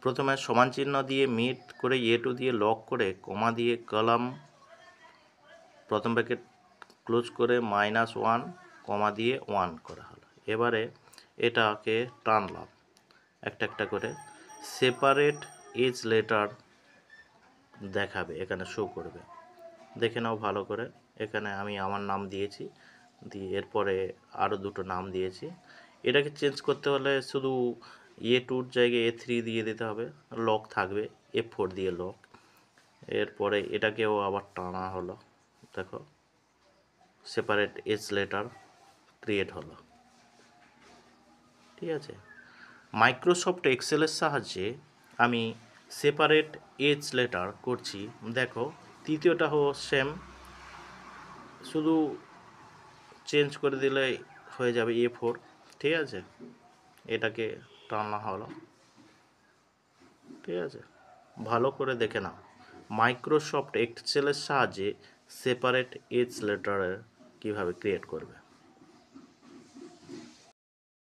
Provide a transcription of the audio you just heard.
প্রথমে সমান চিহ্ন দিয়ে মিট করে A2 দিয়ে লক করে কমা দিয়ে কলাম প্রথম ব্র্যাকেট ক্লোজ করে -1 কমা দিয়ে 1 করা হলো। এবারে এটাকে টানলাম একটা একটা করে, সেপারেট এজ লেটার দেখাবে, এখানে শো করবে। দেখে নাও ভালো করে। এখানে আমি আমার নাম দিয়েছি, দিয়ে এরপরে আরও দুটো নাম দিয়েছি। এটাকে চেঞ্জ করতে হলে শুধু A2 জায়গায় A3 দিয়ে দিতে হবে, লক থাকবে, F4 দিয়ে লক। এরপরে এটাকেও আবার টানা হলো, দেখো সেপারেট এজ লেটার ক্রিয়েট হলো। ঠিক আছে, মাইক্রোসফট এক্সেলের সাহায্যে আমি সেপারেট এজ লেটার করছি। দেখো তৃতীয়টা সেম, শুধু চেঞ্জ করে দিলে হয়ে যাবে A4। ঠিক আছে, এটাকে টানা হলো। ঠিক আছে, ভালো করে দেখে নাও মাইক্রোসফট এক্সেলের সাহায্যে সেপারেট এজ লেটারের কীভাবে ক্রিয়েট করবে।